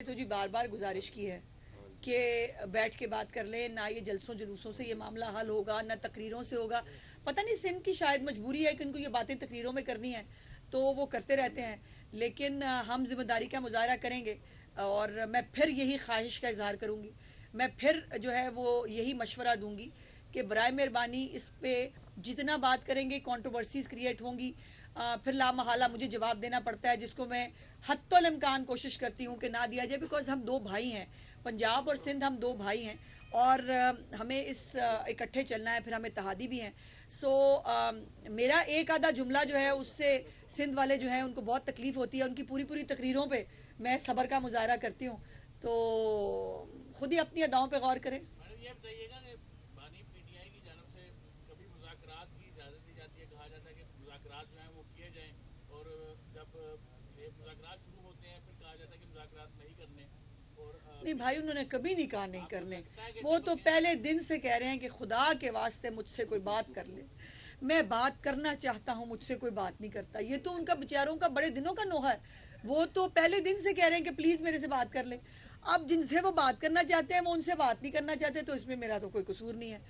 तो जी बार बार गुजारिश की है कि बैठ के बात कर ले, ना ये जलसों जुलूसों से ये मामला हल होगा, ना तकरीरों से होगा। पता नहीं सिंध की शायद मजबूरी है कि इनको ये बातें तकरीरों में करनी है, तो वो करते रहते हैं। लेकिन हम जिम्मेदारी का मुजाहरा करेंगे और मैं फिर यही ख्वाहिश का इजहार करूँगी। मैं फिर जो है वो यही मशवरा दूंगी कि बराए मेहरबानी इस पे जितना बात करेंगे कंट्रोवर्सीज क्रिएट होंगी। फिर लामहला मुझे जवाब देना पड़ता है, जिसको मैं हत्तुल इम्कान कोशिश करती हूँ कि ना दिया जाए, बिकॉज हम दो भाई हैं। पंजाब और सिंध हम दो भाई हैं और हमें इस इकट्ठे चलना है, फिर हम इत्तेहादी भी हैं। सो मेरा एक आधा जुमला जो है उससे सिंध वाले जो हैं उनको बहुत तकलीफ होती है। उनकी पूरी पूरी तकरीरों पे मैं सब्र का मुजाहरा करती हूँ, तो खुद ही अपनी अदाओं पे गौर करें। ये बताइएगा कि बानी पीटीआई की जानब से कभी मुज़ाकरात की इजाज़त दी जाती है, कहा जाता है कि मुज़ाकरात जो हैं वो किए जाएं, और जब ये मुज़ाकरात शुरू होते हैं फिर कहा जाता है कि मुज़ाकरात नहीं करने। और नहीं भाई, उन्होंने कभी नहीं कहा नहीं करने। वो तो पहले दिन से कह रहे हैं कि खुदा के वास्ते मुझसे कोई बात कर ले। मैं बात करना चाहता हूँ, मुझसे कोई बात नहीं करता। ये तो उनका बेचारों का बड़े दिनों का नोहा है। वो तो पहले दिन से कह रहे हैं कि प्लीज मेरे से बात कर ले। अब जिनसे वो बात करना चाहते हैं वो उनसे बात नहीं करना चाहते, तो इसमें मेरा तो कोई कसूर नहीं है।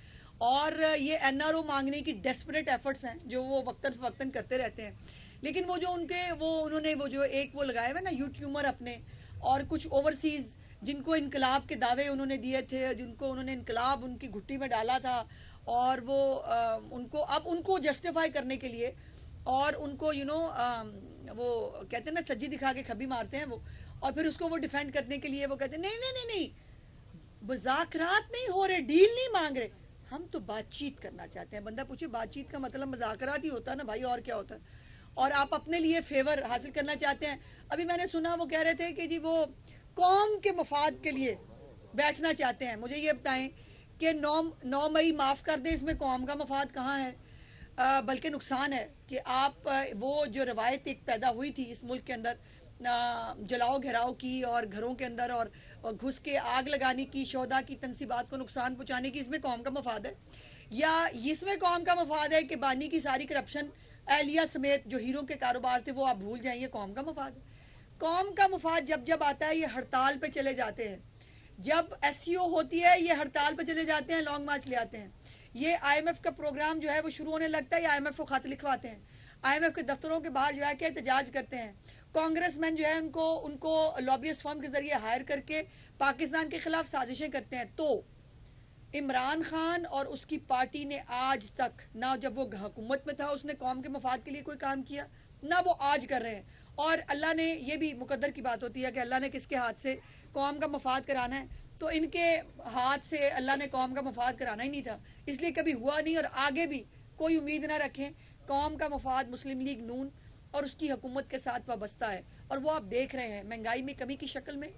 और ये एनआरओ मांगने की डेस्परेट एफर्ट्स हैं जो वो वक्तन फवक्तन करते रहते हैं। लेकिन वो जो उन्होंने वो जो एक वो लगाए हुए ना यूट्यूबर अपने, और कुछ ओवरसीज जिनको इनकलाब के दावे उन्होंने दिए थे, जिनको उन्होंने इनकलाब उनकी घुट्टी में डाला था, और वो उनको अब उनको जस्टिफाई करने के लिए और उनको वो कहते हैं ना सज्जी दिखा के खबी मारते हैं वो, और फिर उसको वो डिफेंड करने के लिए वो कहते हैं नहीं नहीं नहीं नहीं, मुज़ाकरात नहीं हो रहे, डील नहीं मांग रहे, हम तो बातचीत करना चाहते हैं। बंदा पूछे बातचीत का मतलब मुज़ाकरात ही होता है ना भाई, और क्या होता है? और आप अपने लिए फेवर हासिल करना चाहते हैं। अभी मैंने सुना वो कह रहे थे कि जी वो कौम के मफाद के लिए बैठना चाहते हैं। मुझे ये बताएं कि 9 मई माफ़ कर दें, इसमें कौम का मफाद कहाँ है? बल्कि नुकसान है कि आप वो जो रवायत एक पैदा हुई थी इस मुल्क के अंदर जलाओ घेराव की और घरों के अंदर और घुस के आग लगाने की, शोधा की तनसीबात को नुकसान पहुंचाने की, इसमें कौम का मफाद है? या इसमें कौम का मफाद है कि बानी की सारी करप्शन, एहलिया समेत जो हीरो के कारोबार थे वो आप भूल जाएंगे? कौम का मफाद है। कौम का मफाद जब जब आता है ये हड़ताल पे चले जाते हैं, जब एसईओ होती है ये हड़ताल पे चले जाते हैं, लॉन्ग मार्च ले आते हैं। ये आईएमएफ का प्रोग्राम जो है वो शुरू होने लगता है, ये आईएमएफ को खत लिखवाते हैं, आईएमएफ के दफ्तरों के बाहर जो है कि एहतजाज करते हैं। कांग्रेसमैन जो है उनको लॉबियस्ट फर्म के जरिए हायर करके पाकिस्तान के खिलाफ साजिशें करते हैं। तो इमरान खान और उसकी पार्टी ने आज तक ना, जब वो हुकूमत में था उसने कौम के मफाद के लिए कोई काम किया, ना वो आज कर रहे हैं। और अल्लाह ने, ये भी मुकद्दर की बात होती है कि अल्लाह ने किसके हाथ से कौम का मफाद कराना है, तो इनके हाथ से अल्लाह ने कौम का मफाद कराना ही नहीं था, इसलिए कभी हुआ नहीं और आगे भी कोई उम्मीद ना रखें। कौम का मफाद मुस्लिम लीग नून और उसकी हुकूमत के साथ वाबस्ता है, और वो आप देख रहे हैं महंगाई में कमी की शक्ल में,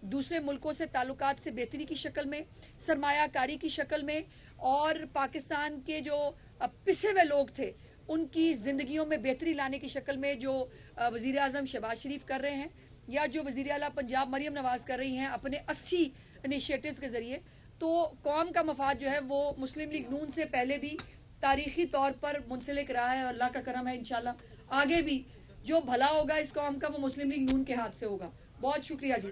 दूसरे मुल्कों से ताल्लुकात से बेहतरी की शक्ल में, सरमायाकारी की शक्ल में, और पाकिस्तान के जो पिसे हुए लोग थे उनकी ज़िंदगियों में बेहतरी लाने की शक्ल में जो वज़ीर आज़म शहबाज शरीफ कर रहे हैं, या जो वज़ीर आला पंजाब मरियम नवाज़ कर रही हैं अपने 80 इनिशिएटिव्स के ज़रिए। तो कौम का मफाद जो है वो मुस्लिम लीग नून से पहले भी तारीखी तौर पर मुंसलिक रहा है, और अल्लाह का करम है इंशाल्लाह आगे भी जो भला होगा इस कौम का वो मुस्लिम लीग नून के हाथ से होगा। बहुत शुक्रिया जी।